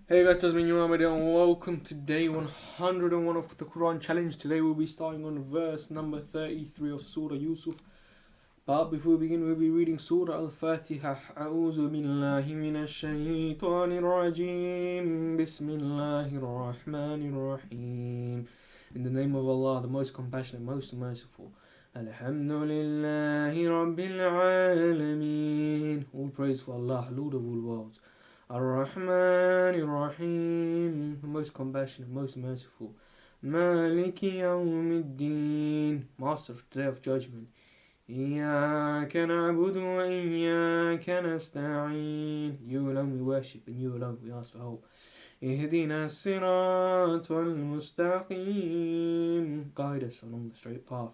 Hey guys, TazManiaAhmed and welcome to day 101 of the Quran challenge. Today we'll be starting on verse number 33 of Surah Yusuf. But before we begin, we'll be reading Surah Al-Fatiha. أعوذ بالله من الشيطان الرجيم. بسم الله الرحمن الرحيم. In the name of Allah, the most compassionate, most merciful. Alhamdulillahi Rabbil Alameen. All praise for Allah, Lord of all worlds. Ar-Rahman Ar-Rahim, the most compassionate, most merciful. Maliki Yawmiddin, master of the day of judgment. Iyyaka na'budu wa iyyaka nasta'in. You alone we worship and you alone we ask for help. Ihdina as-sirat wal-mustaqim. Guide us along the straight path.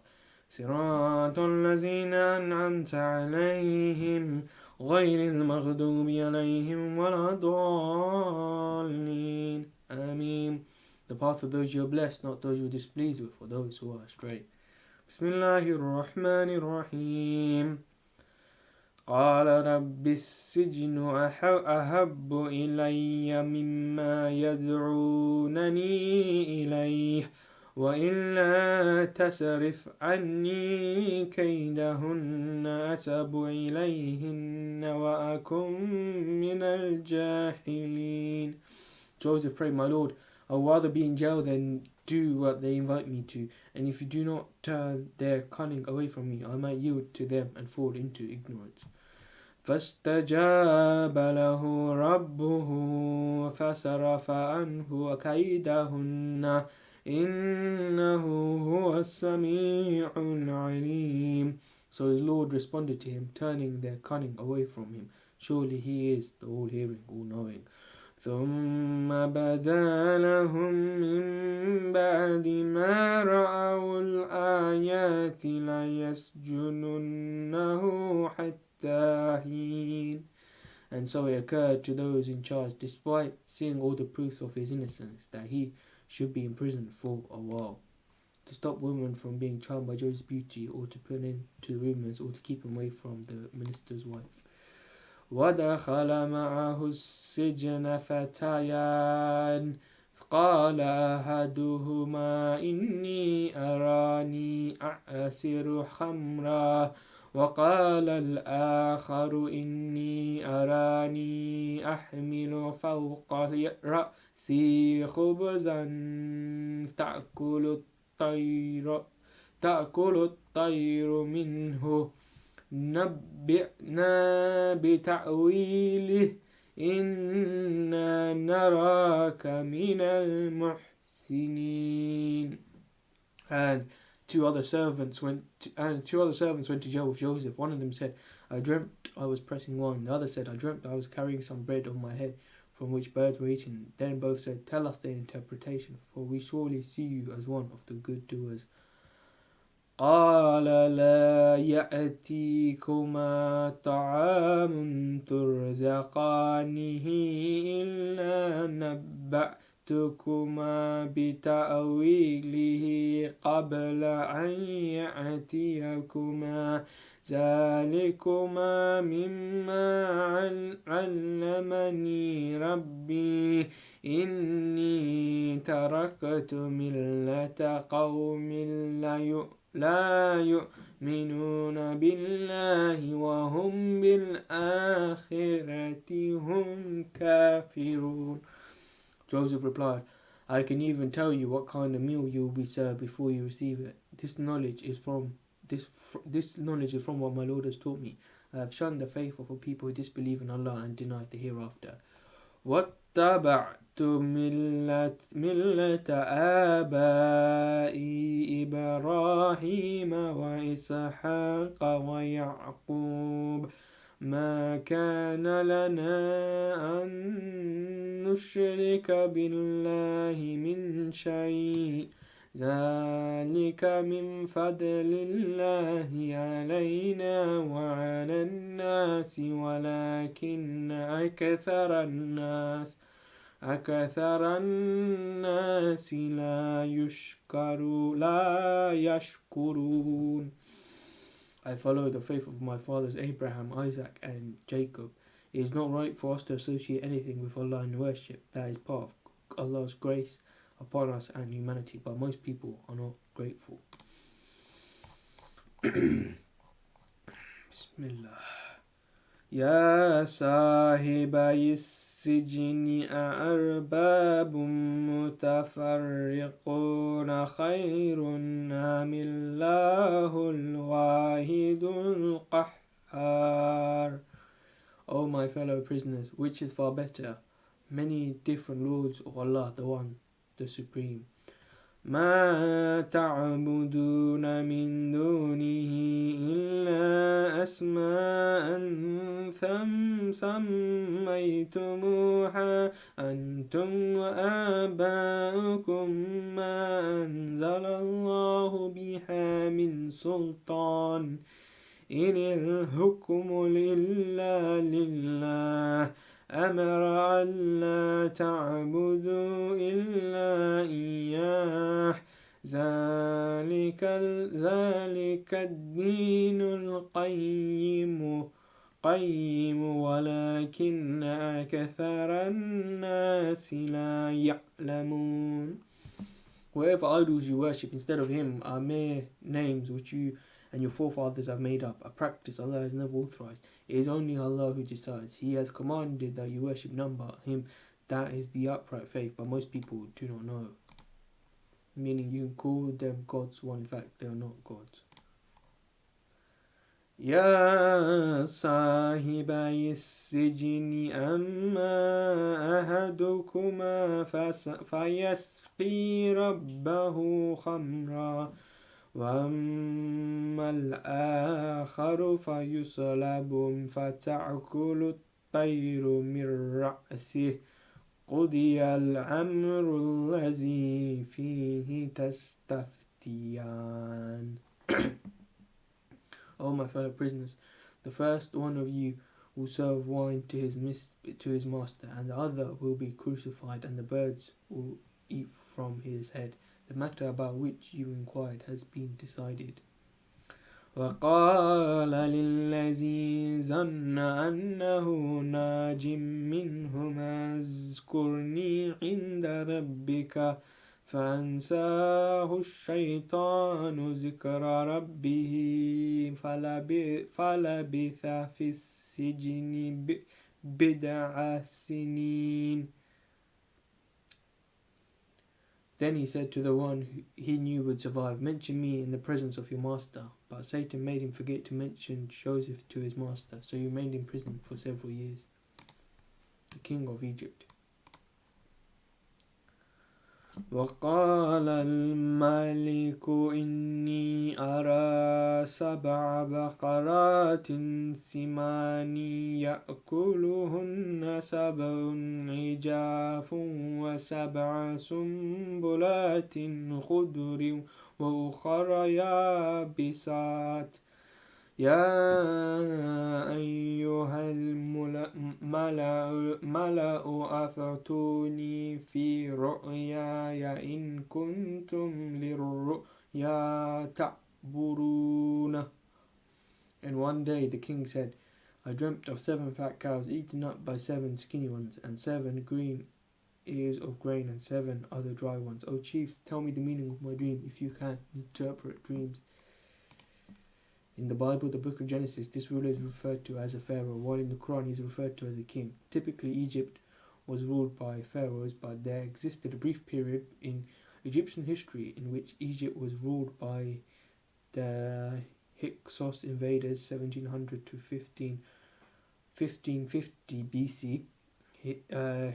صراط الذين أنعمت عليهم غير المغضوب عليهم ولا الضالين. Ameen. The path of those you are blessed, not those you are displeased with, or those who are astray. بسم الله الرحمن الرحيم. قال رب السجن أحب إلي مما يدعونني إليه وإلا تصرف عني كيدهن أصب إليهن وأكن من الجاهلين. Joseph prayed, My Lord, I would rather be in jail than do what they invite me to, and if you do not turn their cunning away from me, I might yield to them and fall into ignorance. فاستجاب له ربه فصرف عنه كيدهن إنه هو السميع العليم. So his Lord responded to him, turning their cunning away from him. Surely he is the all-hearing, all-knowing. ثم بدا لهم من بعد ما رأوا الآيات ليسجننه حتى حين. And so it occurred to those in charge, despite seeing all the proofs of his innocence, that he should be imprisoned for a while, to stop women from being charmed by Joseph's beauty, or to put an end to rumors, or to keep him away from the minister's wife. ودخل معه السجن فتيان قال أحدهما إني أراني أعصر خمرا وقال الآخر إني أراني أحمل فوق رأسي خبزا تأكل الطير منه نبئنا بتأويله إنا نراك من المحسنين. And two other servants went to jail with Joseph. One of them said, I dreamt I was pressing wine. The other said, I dreamt I was carrying some bread on my head from which birds were eating. Then both said, Tell us the interpretation, for we surely see you as one of the good doers. قال لا يأتيكما طعام ترزقانه إلا نبأتكما بتأويله قبل أن يأتيكما ذلكما مما علمني ربي إني تركت ملة قوم لا يؤمنون بالله وهم بالآخرة هم كافرون. Joseph replied, I can even tell you what kind of meal you will be served before you receive it. This knowledge is from what my Lord has taught me. I have shunned the faith of a people who disbelieve in Allah and deny the hereafter. واتبعت ملة آبائي إبراهيم وإسحاق ويعقوب ما كان لنا أن نشرك بالله من شيء ذلك من فضل الله علينا وعلى الناس ولكن أكثر الناس لا يشكرون. I follow the faith of my fathers Abraham, Isaac and Jacob. It is not right for us to associate anything with Allah in worship. That is part of Allah's grace upon us and humanity, but most people are not grateful. Bismillah. يا صاحبي السجن أأرباب متفرقون خير أم الله الواحد القهار. O my fellow prisoners, which is far better, many different lords, or Allah, the One, the Supreme? ما تعبدون من دونه إلا أسماء سميتموها أنتم وآباؤكم ما أنزل الله بها من سلطان إن الحكم إلا لله أمر ألا تعبدوا إلا إياه ذلك الدين القيم ولكن أكثر الناس لا يعلمون. Whatever idols you worship instead of him are mere names which you and your forefathers have made up, a practice Allah has never authorized. It is only Allah who decides. He has commanded that you worship none but him. That is the upright faith, but most people do not know. Meaning you can call them gods when in fact they are not gods. يا صاحبي السجن أما أحدكما فيسقي ربه خمرا وأما الآخر فيصلب فتأكل الطير من رأسه قضي الأمر الذي فيه تستفتيان. O my fellow prisoners, the first one of you will serve wine to his master, and the other will be crucified, and the birds will eat from his head. The matter about which you inquired has been decided. وقال للذي ظن أنه ناج منهما اذكرني عند ربك فأنساه الشيطان ذكر ربه فلبث في السجن بضع سنين. Then he said to the one he knew would survive, mention me in the presence of your master. But Satan made him forget to mention Joseph to his master, so he remained in prison for several years. The king of Egypt. وقال الملك إني أرى 7 بقرات سمان يأكلهن 7 عجاف و7 سنبلات خضر وأخر يابسات يا أيها الملأ أفتوني في رؤياي إن كنتم للرؤيا تعبرون. And one day the king said, I dreamt of 7 fat cows eaten up by 7 skinny ones, and 7 green ears of grain, and 7 other dry ones. O chiefs, tell me the meaning of my dream, if you can interpret dreams. In the Bible, the book of Genesis, this ruler is referred to as a pharaoh, while in the Quran he is referred to as a king. Typically, Egypt was ruled by pharaohs, but there existed a brief period in Egyptian history in which Egypt was ruled by the Hyksos invaders, 1700 to 1550 BC.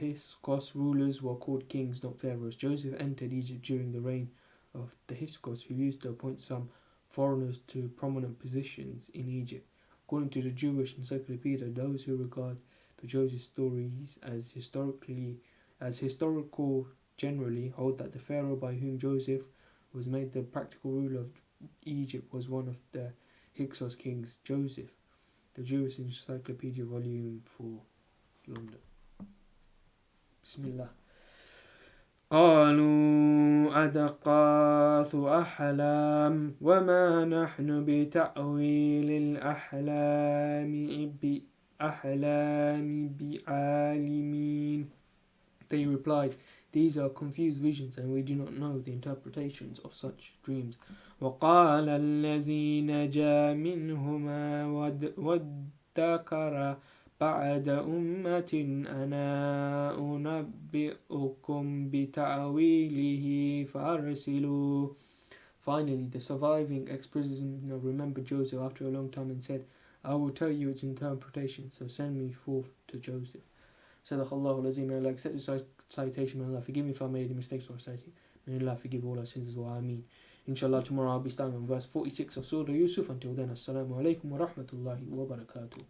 Hyksos rulers were called kings, not pharaohs. Joseph entered Egypt during the reign of the Hyksos, who used to appoint some foreigners to prominent positions in Egypt. According to the Jewish encyclopedia, those who regard the Joseph stories as historical generally hold that the pharaoh by whom Joseph was made the practical ruler of Egypt was one of the Hyksos kings, Joseph. The Jewish Encyclopedia, Volume 4, London. Bismillah. قالوا أضغاث أحلام وما نحن بتأويل الأحلام الأحلام بعالمين. They replied, these are confused visions, and we do not know the interpretations of such dreams. وقال الذي نجا منهما وادكر بعد أمة أنا أنبئكم بتأويله فأرسلوا. Finally, the surviving ex-prisoner remembered Joseph after a long time and said, I will tell you its interpretation, so send me forth to Joseph. Sadaqallahu al-Azim. May Allah accept this citation. May Allah forgive me if I made any mistakes or reciting. May Allah forgive all our sins as well. Ameen. Inshallah, tomorrow I'll be starting on verse 46 of Surah Yusuf. Until then, Assalamu alaikum wa rahmatullahi wa barakatuh.